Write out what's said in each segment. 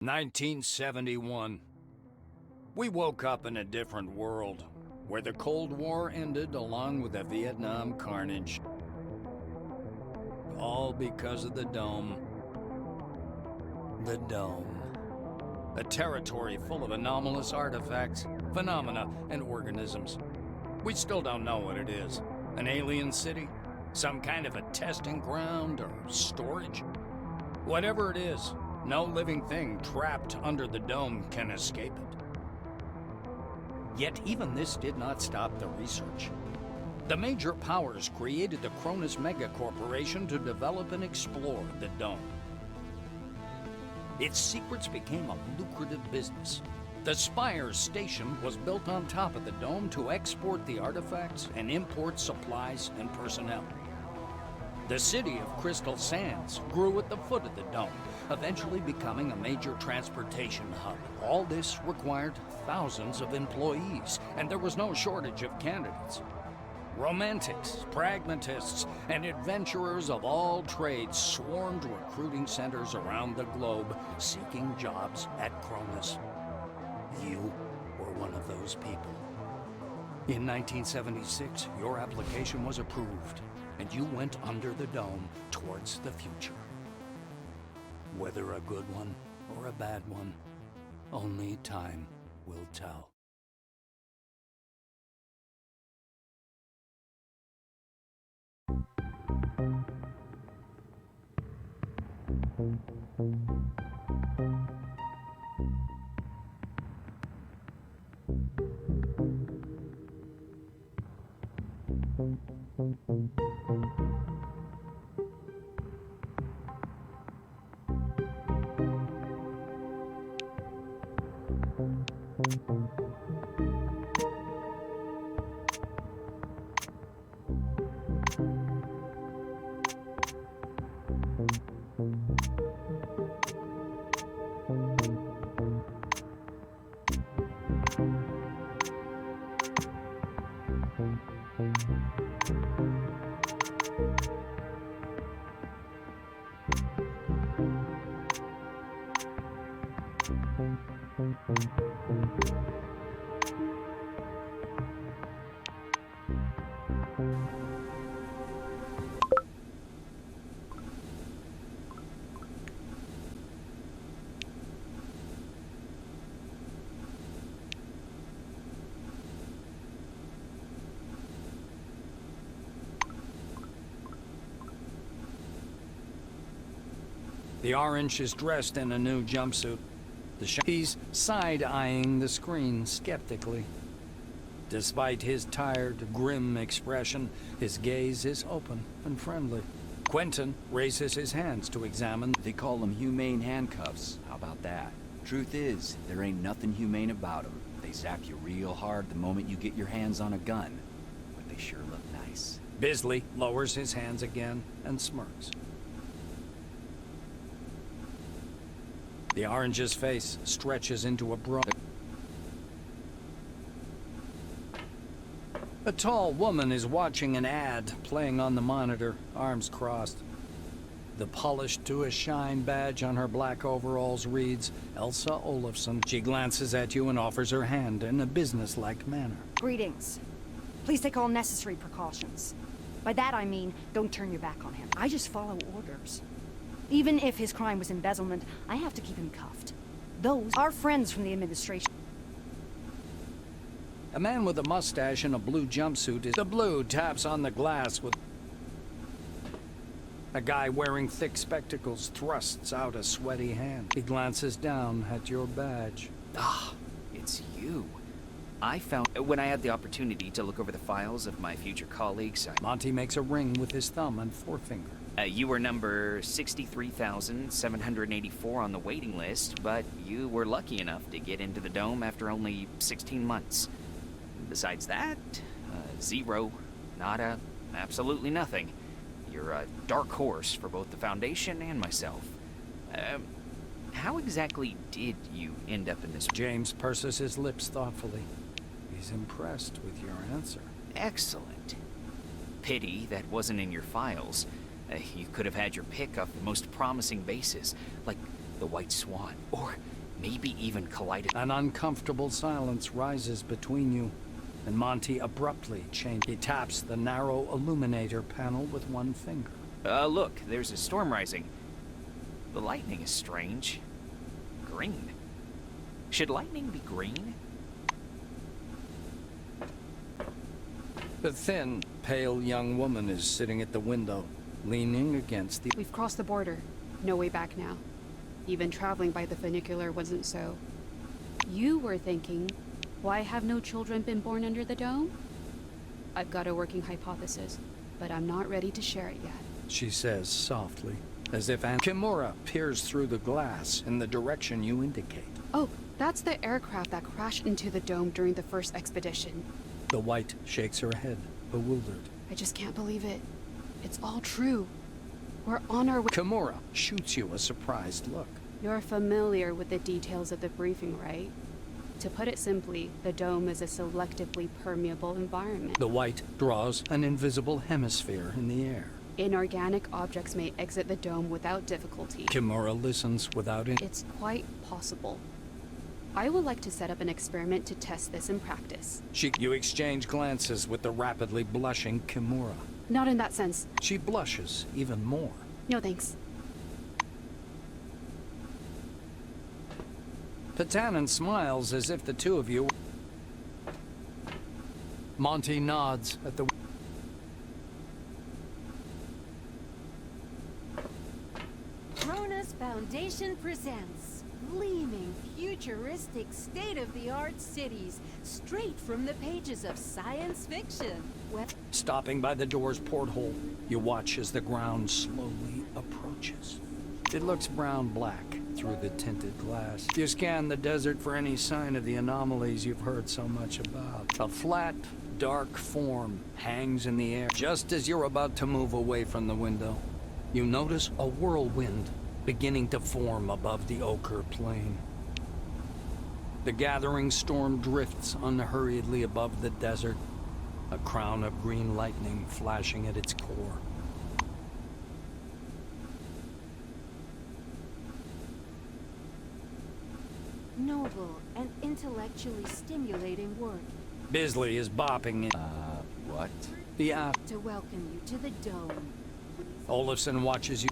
1971. We woke up in a different world, where the Cold War ended along with the Vietnam carnage. All because of the Dome. The Dome. A territory full of anomalous artifacts, phenomena, and organisms. We still don't know what it is. An alien city? Some kind of a testing ground or storage? Whatever it is, no living thing trapped under the Dome can escape it. Yet even this did not stop the research. The major powers created the CRONUS megacorporation to develop and explore the Dome. Its secrets became a lucrative business. The Spires station was built on top of the Dome to export the artifacts and import supplies and personnel. The city of Crystal Sands grew at the foot of the Dome, eventually becoming a major transportation hub. All this required thousands of employees, and there was no shortage of candidates. Romantics, pragmatists, and adventurers of all trades swarmed recruiting centers around the globe, seeking jobs at CRONUS. You were one of those people. In 1976, your application was approved, and you went under the Dome towards the future. Whether a good one or a bad one, only time will tell. The orange is dressed in a new jumpsuit. He's side-eyeing the screen skeptically. Despite his tired, grim expression, his gaze is open and friendly. Quentin raises his hands to examine. They call them humane handcuffs. How about that? Truth is, there ain't nothing humane about them. They zap you real hard the moment you get your hands on a gun. But they sure look nice. Bisley lowers his hands again and smirks. The orange's face stretches into a broad. A tall woman is watching an ad playing on the monitor, arms crossed. The polished to a shine badge on her black overalls reads, Elsa Olafson. She glances at you and offers her hand in a businesslike manner. Greetings. Please take all necessary precautions. By that I mean, don't turn your back on him. I just follow orders. Even if his crime was embezzlement, I have to keep him cuffed. Those are friends from the administration. A man with a mustache and a blue jumpsuit is... The blue taps on the glass with... A guy wearing thick spectacles thrusts out a sweaty hand. He glances down at your badge. Ah, it's you. I found... When I had the opportunity to look over the files of my future colleagues, Monty makes a ring with his thumb and forefinger. You were number 63,784 on the waiting list, but you were lucky enough to get into the Dome after only 16 months. Besides that, zero, nada, absolutely nothing. You're a dark horse for both the Foundation and myself. How exactly did you end up in this? James purses his lips thoughtfully. He's impressed with your answer. Excellent. Pity that wasn't in your files. You could have had your pick off the most promising bases, like the White Swan, or maybe even collided. An uncomfortable silence rises between you, and Monty abruptly changes. He taps the narrow illuminator panel with one finger. Look, there's a storm rising. The lightning is strange. Green. Should lightning be green? The thin, pale young woman is sitting at the window, leaning against the... We've crossed the border. No way back now. Even traveling by the funicular wasn't so. You were thinking, why have no children been born under the dome? I've got a working hypothesis, but I'm not ready to share it yet. She says softly, as if Kimura peers through the glass in the direction you indicate. Oh, that's the aircraft that crashed into the dome during the first expedition. The white shakes her head, bewildered. I just can't believe it. It's all true. We're on our way. Kimura shoots you a surprised look. You're familiar with the details of the briefing, right? To put it simply, the dome is a selectively permeable environment. The white draws an invisible hemisphere in the air. Inorganic objects may exit the dome without difficulty. Kimura listens without it. It's quite possible. I would like to set up an experiment to test this in practice. You exchange glances with the rapidly blushing Kimura. Not in that sense. She blushes even more. No thanks. Patanin smiles as if the two of you... Monty nods at the... CRONUS Foundation presents gleaming, futuristic, state-of-the-art cities straight from the pages of science fiction. Stopping by the door's porthole, you watch as the ground slowly approaches. It looks brown-black through the tinted glass. You scan the desert for any sign of the anomalies you've heard so much about. A flat, dark form hangs in the air. Just as you're about to move away from the window, you notice a whirlwind beginning to form above the ochre plain. The gathering storm drifts unhurriedly above the desert, a crown of green lightning flashing at its core. Noble and intellectually stimulating work Bisley is bopping in. What? The to welcome you to the dome. Olafson watches you.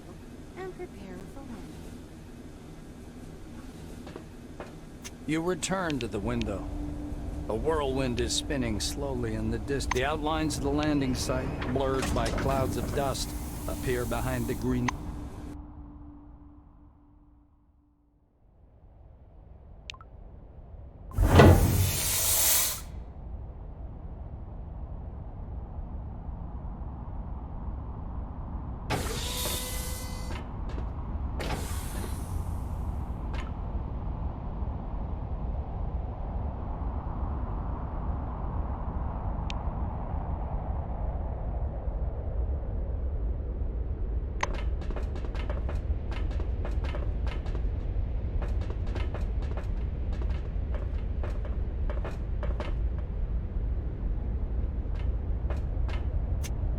And prepare for landing. You return to the window. A whirlwind is spinning slowly in the distance. The outlines of the landing site, blurred by clouds of dust, appear behind the green.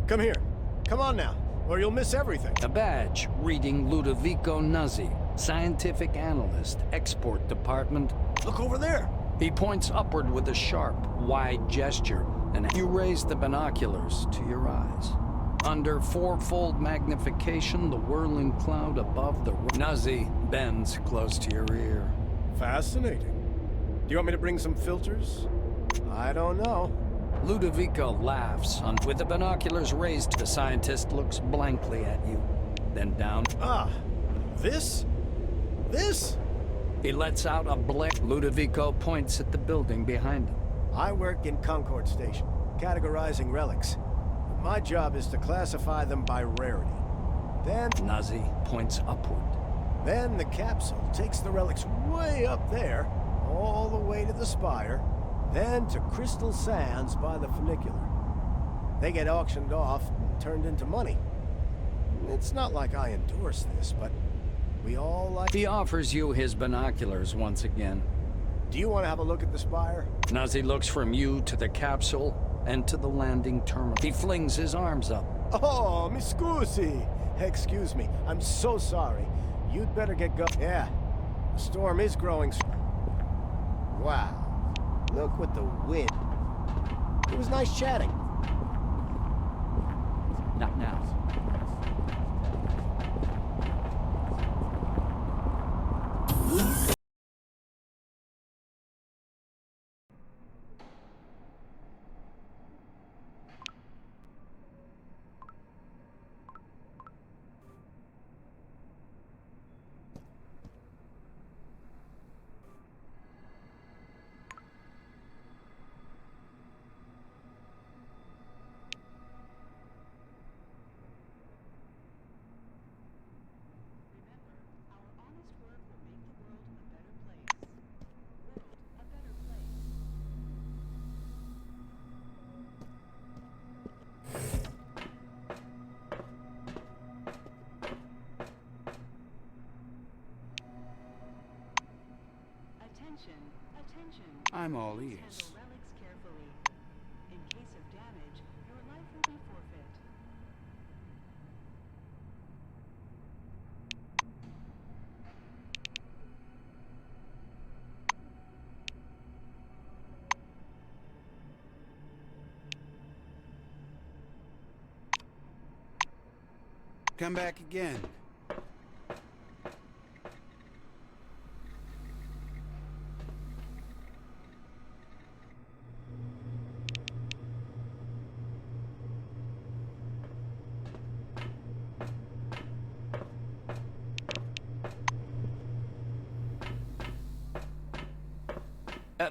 Come here. Come on now, or you'll miss everything. A badge reading Ludovico Nuzzi, scientific analyst, export department. Look over there. He points upward with a sharp, wide gesture, and you raise the binoculars to your eyes. Under fourfold magnification, the whirling cloud above the... Nuzzi bends close to your ear. Fascinating. Do you want me to bring some filters? I don't know. Ludovico laughs. With the binoculars raised, the scientist looks blankly at you, then down. Ah, this? This? He lets out a blare. Ludovico points at the building behind him. I work in Concord Station, categorizing relics. My job is to classify them by rarity. Then... Nuzzi points upward. Then the capsule takes the relics way up there, all the way to the spire, then to Crystal Sands by the funicular. They get auctioned off and turned into money. It's not like I endorse this, but we all like... He offers you his binoculars once again. Do you want to have a look at the spire? Nuzzi looks from you to the capsule and to the landing terminal. He flings his arms up. Oh, mi scusi. Excuse me, I'm so sorry. You'd better get going. Yeah, The storm is growing. Wow. Look what the wind. It was nice chatting. Not now. I'm all ears. Relics carefully. In case of damage, your life will be forfeit. Come back again.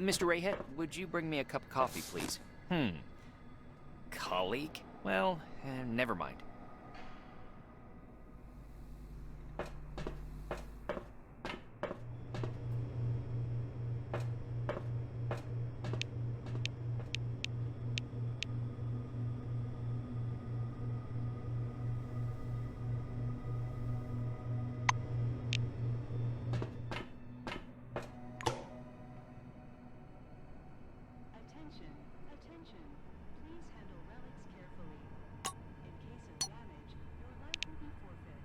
Mr. Rayhead, would you bring me a cup of coffee, please? Colleague? Well, never mind. Attention. Please handle relics carefully. In case of damage, your life will be forfeit.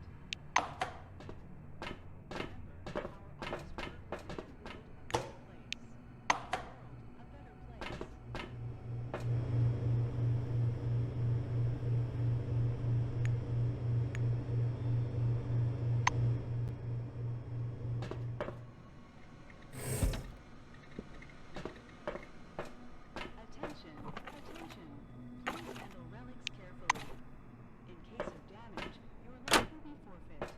Remember, our honest work will make the world a better place. Attention. Please handle relics carefully. In case of damage, your life will be forfeit.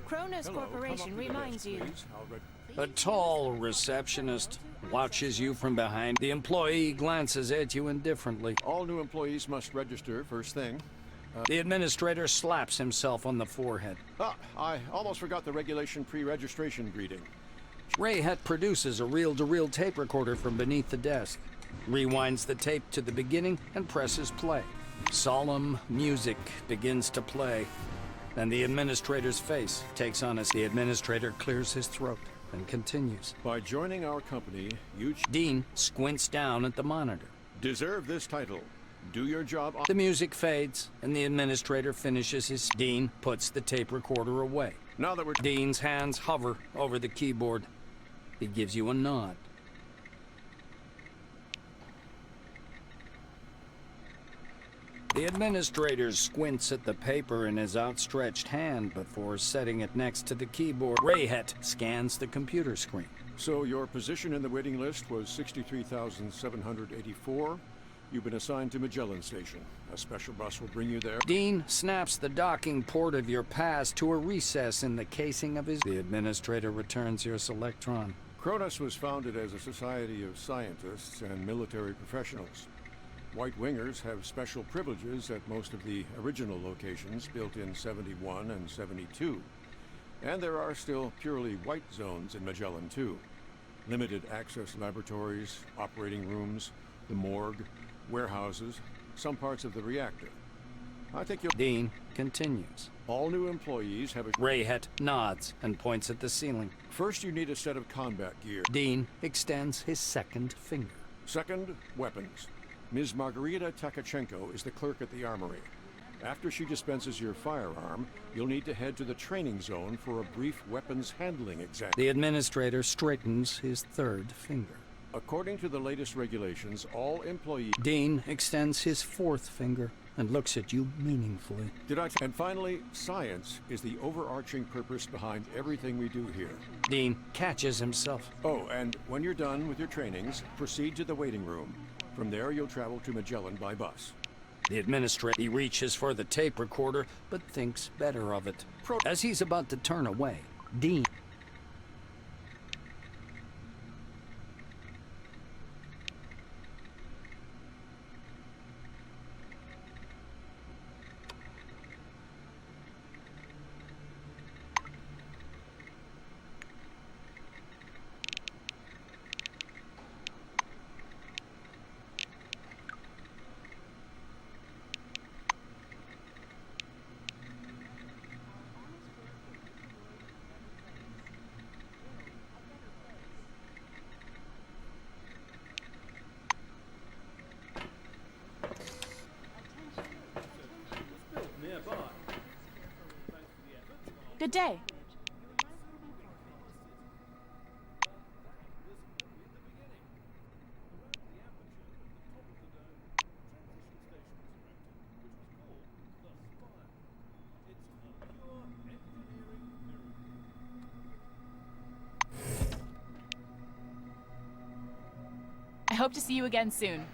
CRONUS Corporation reminds you. A tall receptionist watches you from behind. The employee glances at you indifferently. All new employees must register first thing. The administrator slaps himself on the forehead. I almost forgot the regulation pre-registration greeting. Rayhead produces a reel-to-reel tape recorder from beneath the desk, rewinds the tape to the beginning, and presses play. Solemn music begins to play, and the administrator's face takes on the administrator clears his throat and continues. By joining our company, you Dean squints down at the monitor. deserve this title. Do your job. The music fades, and the administrator finishes his. Dean puts the tape recorder away. Now that we're Dean's hands hover over the keyboard. He gives you a nod. The administrator squints at the paper in his outstretched hand before setting it next to the keyboard. Rayhead scans the computer screen. So your position in the waiting list was 63,784. You've been assigned to Magellan Station. A special bus will bring you there. Dean snaps the docking port of your pass to a recess in the casing of his... The administrator returns your Selectron. CRONUS was founded as a society of scientists and military professionals. White Wingers have special privileges at most of the original locations built in 71 and 72. And there are still purely white zones in Magellan, too. Limited access laboratories, operating rooms, the morgue, warehouses, some parts of the reactor. I think you'll... Dean continues. All new employees have a... Rayhet nods and points at the ceiling. First, you need a set of combat gear. Dean extends his second finger. Second, weapons. Ms. Margarita Takachenko is the clerk at the armory. After she dispenses your firearm, you'll need to head to the training zone for a brief weapons handling exam. The administrator straightens his third finger. According to the latest regulations, all employees... Dean extends his fourth finger and looks at you meaningfully. And finally, science is the overarching purpose behind everything we do here. Dean catches himself. Oh, and when you're done with your trainings, proceed to the waiting room. From there, you'll travel to Magellan by bus. The administrator... He reaches for the tape recorder, but thinks better of it. As he's about to turn away, Dean... Good day. I hope to see you again soon.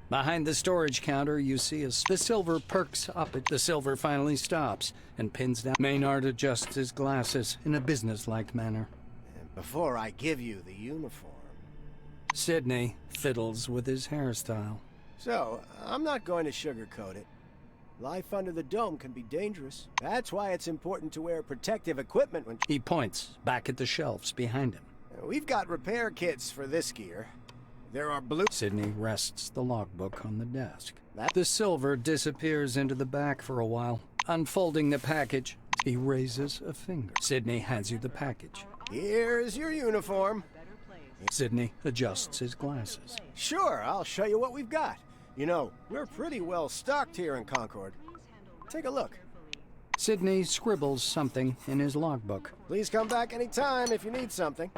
Behind the storage counter, you see the silver perks up. The silver finally stops and pins down. Maynard adjusts his glasses in a businesslike manner. And before I give you the uniform... Sidney fiddles with his hairstyle. So, I'm not going to sugarcoat it. Life under the dome can be dangerous. That's why it's important to wear protective equipment when... He points back at the shelves behind him. We've got repair kits for this gear. There are blue... Sidney rests the logbook on the desk. The silver disappears into the back for a while. Unfolding the package, he raises a finger. Sidney hands you the package. Here's your uniform. Sidney adjusts his glasses. Sure, I'll show you what we've got. You know, we're pretty well stocked here in Concord. Take a look. Sidney scribbles something in his logbook. Please come back anytime if you need something.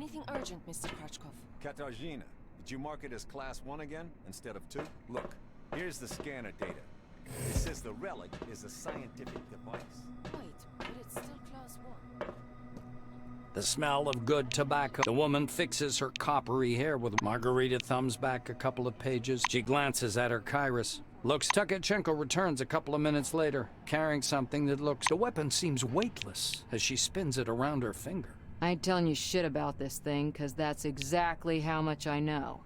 Anything urgent, Mr. Krachkov? Katarzyna, did you mark it as Class 1 again, instead of 2? Look, here's the scanner data. It says the relic is a scientific device. Wait, but it's still Class 1. The smell of good tobacco. The woman fixes her coppery hair with Margarita thumbs back a couple of pages. She glances at her Kairos. Looks. Tukachenko returns a couple of minutes later, carrying something that looks... The weapon seems weightless as she spins it around her finger. I ain't telling you shit about this thing, 'cause that's exactly how much I know.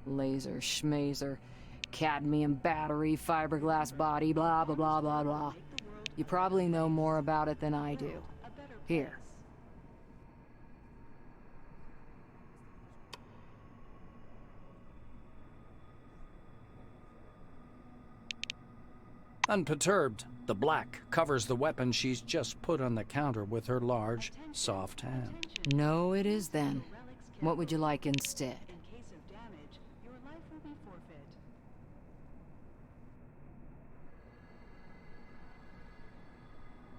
Laser, schmazer, cadmium battery, fiberglass body, blah, blah, blah, blah, blah. You probably know more about it than I do. Here. Unperturbed, the black covers the weapon she's just put on the counter with her large, soft hand. No, it is then. What would you like instead? In case of damage, your life will be forfeit.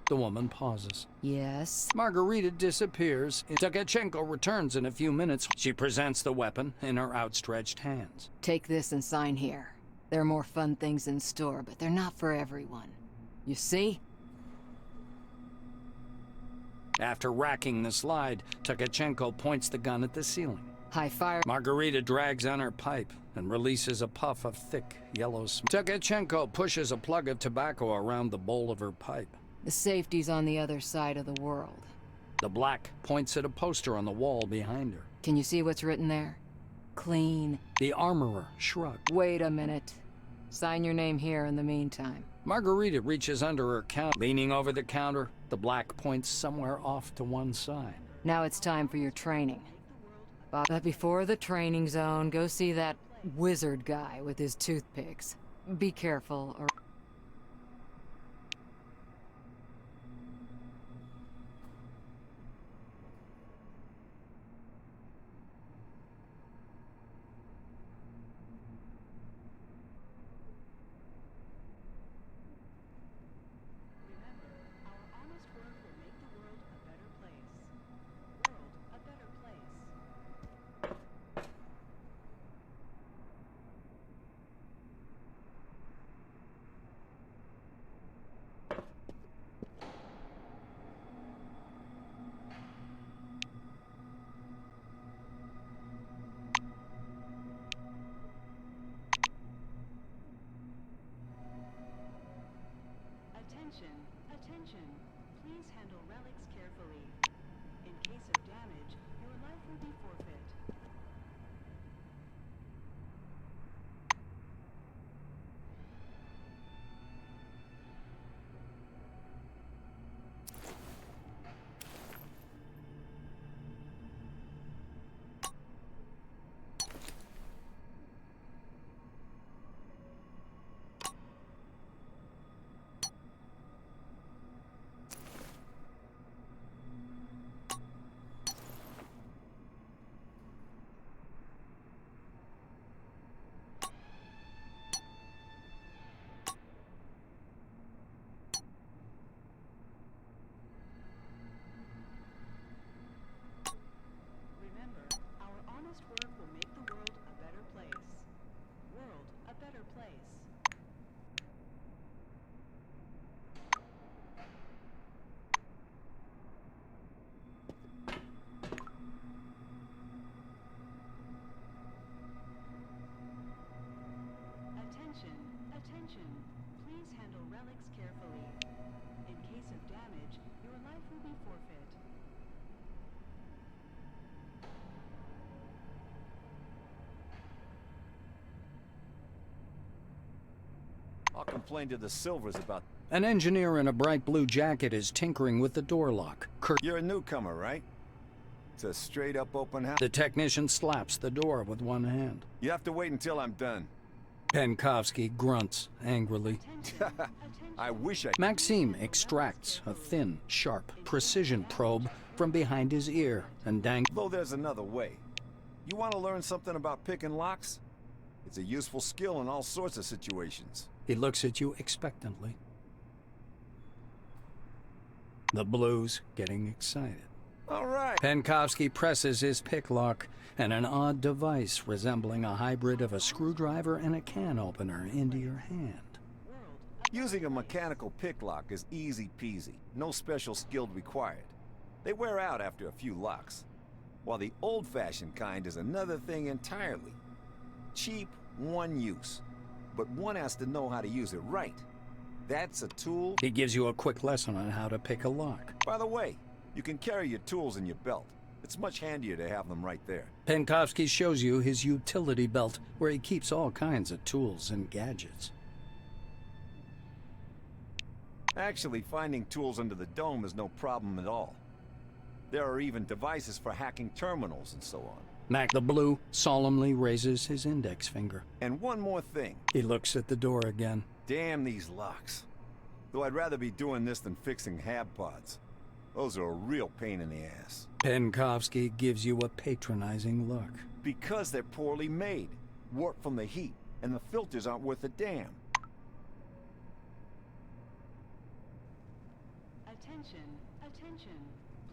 The woman pauses. Yes? Margarita disappears. Tukachenko returns in a few minutes. She presents the weapon in her outstretched hands. Take this and sign here. There are more fun things in store, but they're not for everyone. You see? After racking the slide, Tukachenko points the gun at the ceiling. High fire. Margarita drags on her pipe and releases a puff of thick, yellow smoke. Tukachenko pushes a plug of tobacco around the bowl of her pipe. The safety's on the other side of the world. The black points at a poster on the wall behind her. Can you see what's written there? Clean. The armorer shrugged. Wait a minute. Sign your name here in the meantime. Margarita reaches under her counter. Leaning over the counter, the black points somewhere off to one side. Now it's time for your training. But before the training zone, go see that wizard guy with his toothpicks. Be careful, or... Attention. Please handle relics carefully. In case of damage, your life will be forfeit. Work will make the world a better place. World a better place. Attention. Please handle relics carefully. In case of damage, your life will be forfeit. I'll complain to the Silvers about... An engineer in a bright blue jacket is tinkering with the door lock. You're a newcomer, right? It's a straight-up open house. The technician slaps the door with one hand. You have to wait until I'm done. Penkovsky grunts angrily. I wish I... Maxime extracts a thin, sharp, precision probe from behind his ear and dangles... Though there's another way. You want to learn something about picking locks? It's a useful skill in all sorts of situations. He looks at you expectantly. The blue's getting excited. All right. Penkovsky presses his pick lock, and an odd device resembling a hybrid of a screwdriver and a can opener into your hand. Using a mechanical pick lock is easy peasy. No special skill required. They wear out after a few locks. While the old-fashioned kind is another thing entirely. Cheap, one use. But one has to know how to use it right. That's a tool. He gives you a quick lesson on how to pick a lock. By the way, you can carry your tools in your belt. It's much handier to have them right there. Penkovsky shows you his utility belt, where he keeps all kinds of tools and gadgets. Actually, finding tools under the dome is no problem at all. There are even devices for hacking terminals and so on. Mac the Blue solemnly raises his index finger. And one more thing. He looks at the door again. Damn these locks. Though I'd rather be doing this than fixing hab pods. Those are a real pain in the ass. Penkovsky gives you a patronizing look. Because they're poorly made. Warped from the heat. And the filters aren't worth a damn. Attention, attention.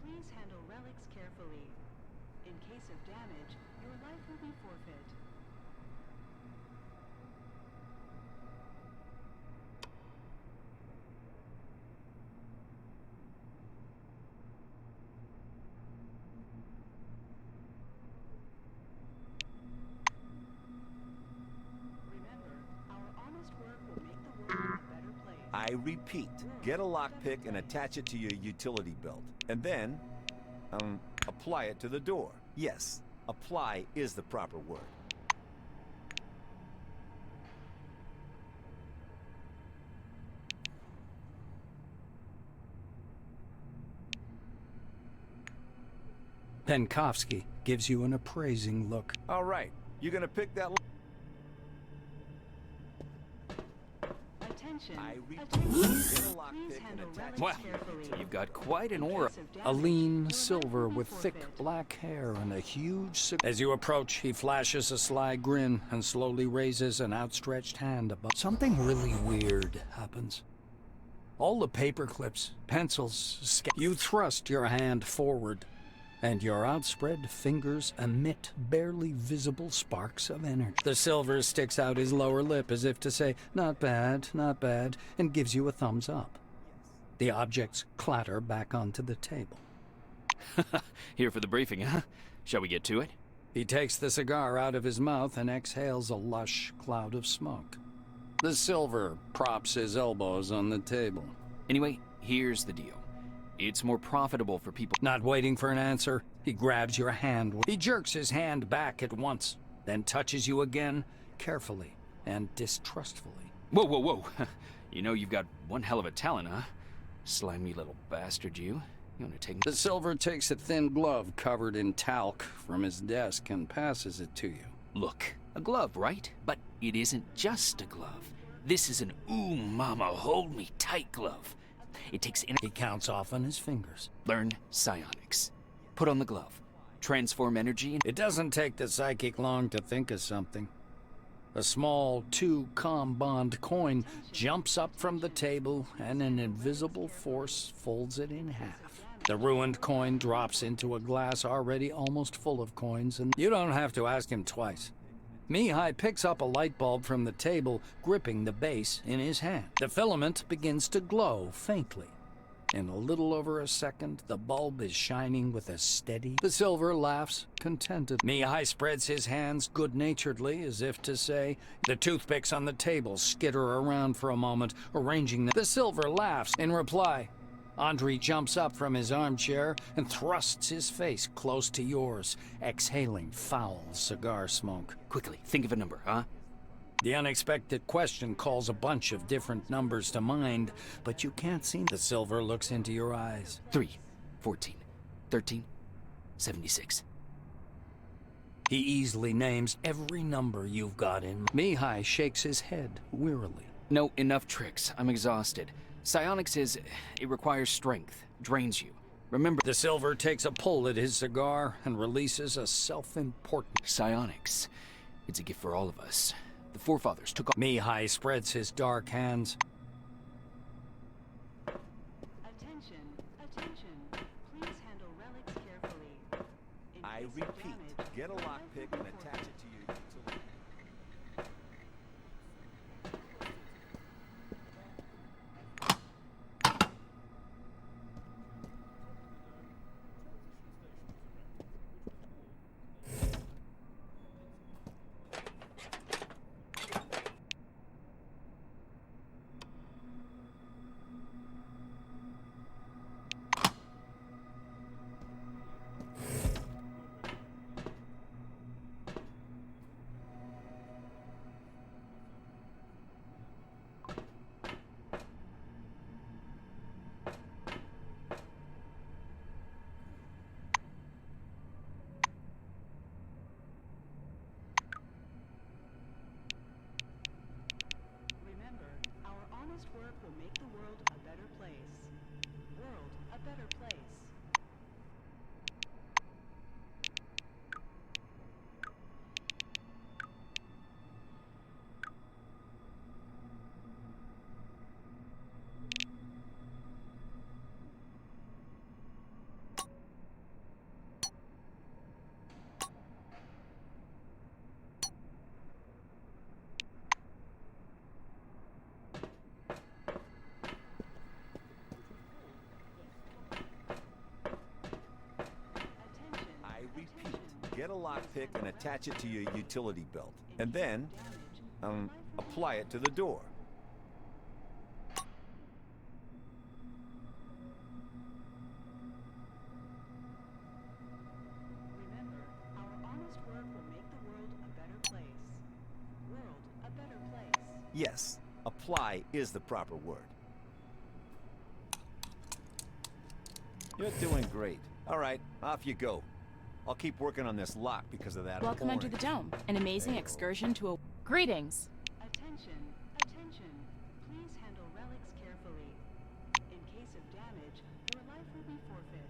Please handle relics carefully. In case of damage, your life will be forfeit. Remember, our honest work will make the world a better place. I repeat, get a lockpick and attach it to your utility belt. And then, apply it to the door. Yes, apply is the proper word. Penkovsky gives you an appraising look. All right, you're gonna pick that Attention, I repeat, attention. get a Please lockpick and handle attach relics Well, carefully. you've got quite an aura. In case of A damage, lean your silver life will with be thick forfeit. black hair and a huge cigar. As you approach, he flashes a sly grin and slowly raises an outstretched hand above. Something really weird happens. All the paper clips, pencils, you thrust your hand forward, and your outspread fingers emit barely visible sparks of energy. The silver sticks out his lower lip as if to say, not bad, and gives you a thumbs up. The objects clatter back onto the table. Here for the briefing, huh? Shall we get to it? He takes the cigar out of his mouth and exhales a lush cloud of smoke. The silver props his elbows on the table. Anyway, here's the deal. It's more profitable for people. Not waiting for an answer, he grabs your hand. He jerks his hand back at once, then touches you again, carefully and distrustfully. Whoa, whoa, whoa. You know you've got one hell of a talent, huh? Slimy little bastard, you. You want to take... The silver takes a thin glove covered in talc from his desk and passes it to you. Look, a glove, right? But it isn't just a glove. This is an ooh mama hold me tight glove. It takes in... He counts off on his fingers. Learn psionics. Put on the glove. Transform energy... It doesn't take the psychic long to think of something. A small 2-com bond coin jumps up from the table, and an invisible force folds it in half. The ruined coin drops into a glass already almost full of coins, and you don't have to ask him twice. Mihai picks up a light bulb from the table, gripping the base in his hand. The filament begins to glow faintly. In a little over a second, the bulb is shining with a steady... The silver laughs contented. Mihai spreads his hands good-naturedly, as if to say... The toothpicks on the table skitter around for a moment, arranging them. The silver laughs in reply. Andrei jumps up from his armchair and thrusts his face close to yours, exhaling foul cigar smoke. Quickly, think of a number, huh? The unexpected question calls a bunch of different numbers to mind, but you can't see. The silver looks into your eyes. 3, 14, 13, 76. He easily names every number you've got in. Mihai shakes his head wearily. No, enough tricks. I'm exhausted. Psionics is... it requires strength. Drains you. Remember... The silver takes a pull at his cigar and releases a self-important... Psionics. It's a gift for all of us. The forefathers took off... Mihai spreads his dark hands. Attention, attention. Please handle relics Get a lockpick and attach it to your utility. Remember, our honest work will make the world a better place. World a better place. I repeat, get a lockpick and attach it to your utility belt. And then, apply it to the door. Remember, our honest work will make the world a better place. World a better place. Yes, apply is the proper word. You're doing great. All right, off you go. I'll keep working on this lock because of that. Welcome under the dome. An amazing excursion to a... Greetings. Attention, attention. Please handle relics carefully. In case of damage, your life will be forfeit.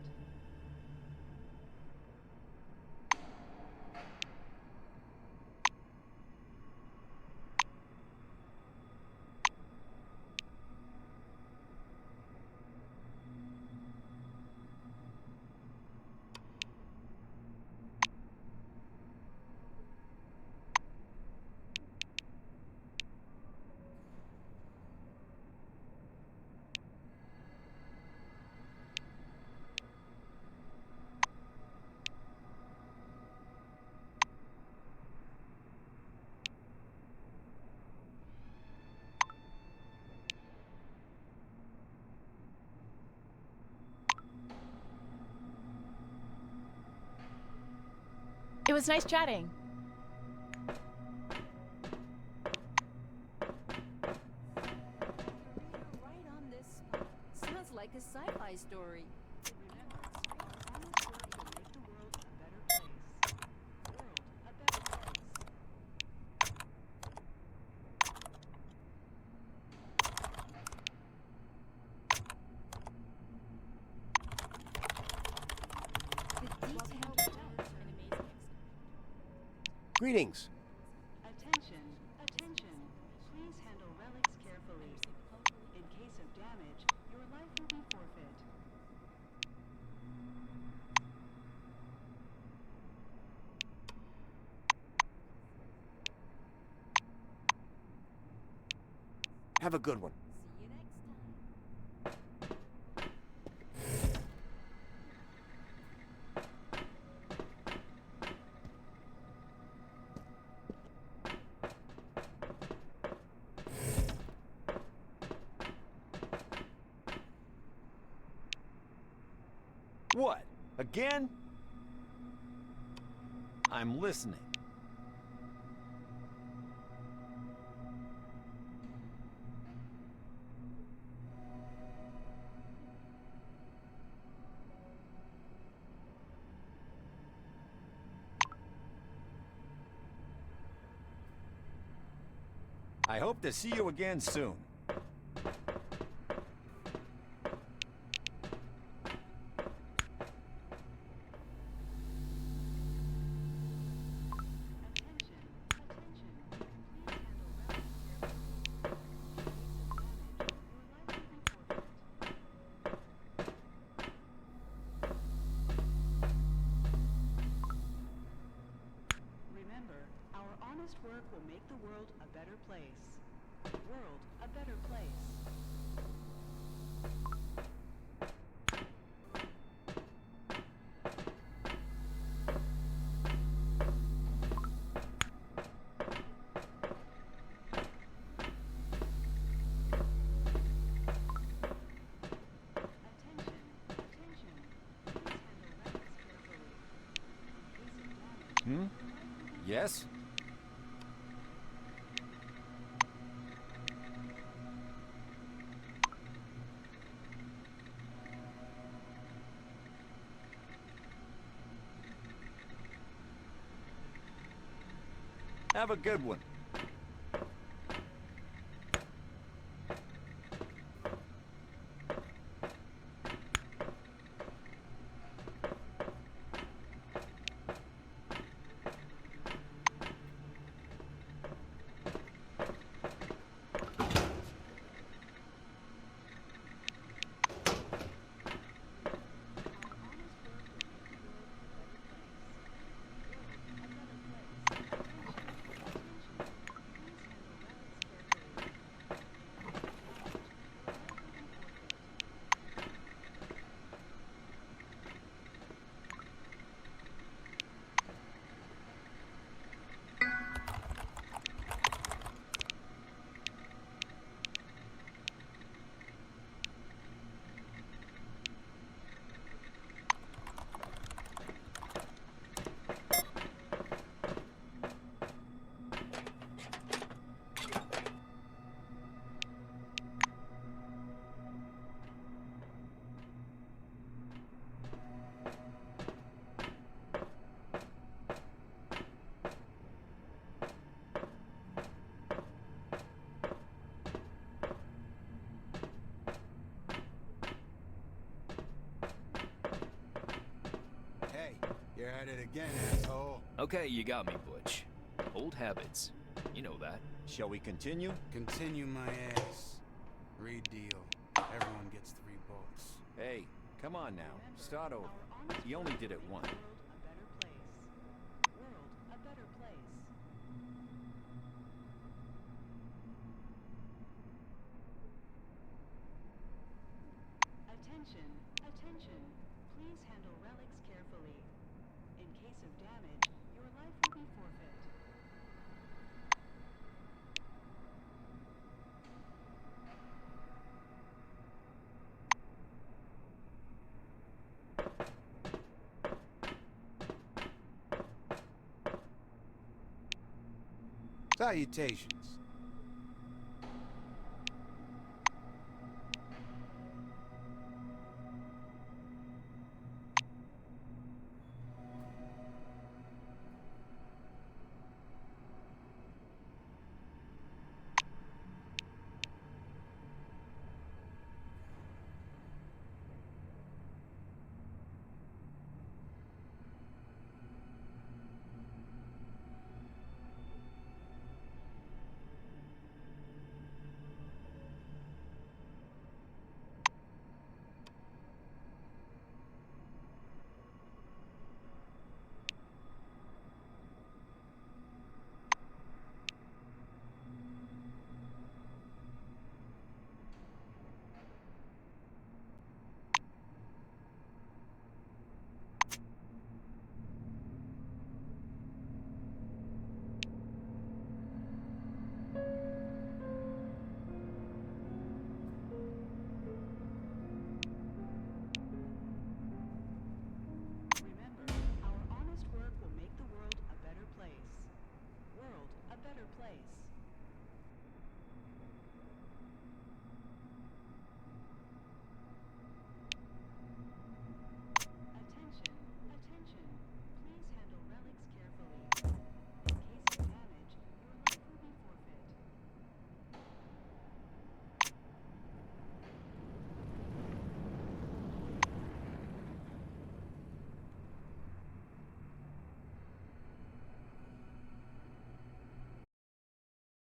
It was nice chatting. Right on this spot. Sounds like a sci-fi story. Remember, our honest work will make the world a better place. World a better place. Greetings. Attention, attention. Please handle relics carefully. In case of damage, your life will be forfeit. Have a good one. See you next time. What? Again? I'm listening. I hope to see you again soon. better place. World a better place. Yes? Have a good one. You're at it again, asshole. Okay, you got me, Butch. Old habits. You know that. Shall we continue? Continue my ass. Read deal. Everyone gets 3 bucks. Hey, come on now. Start over. You only did it once. World a better place. Attention, attention. Please handle relics carefully. In case of damage, your life will be forfeit. Salutations.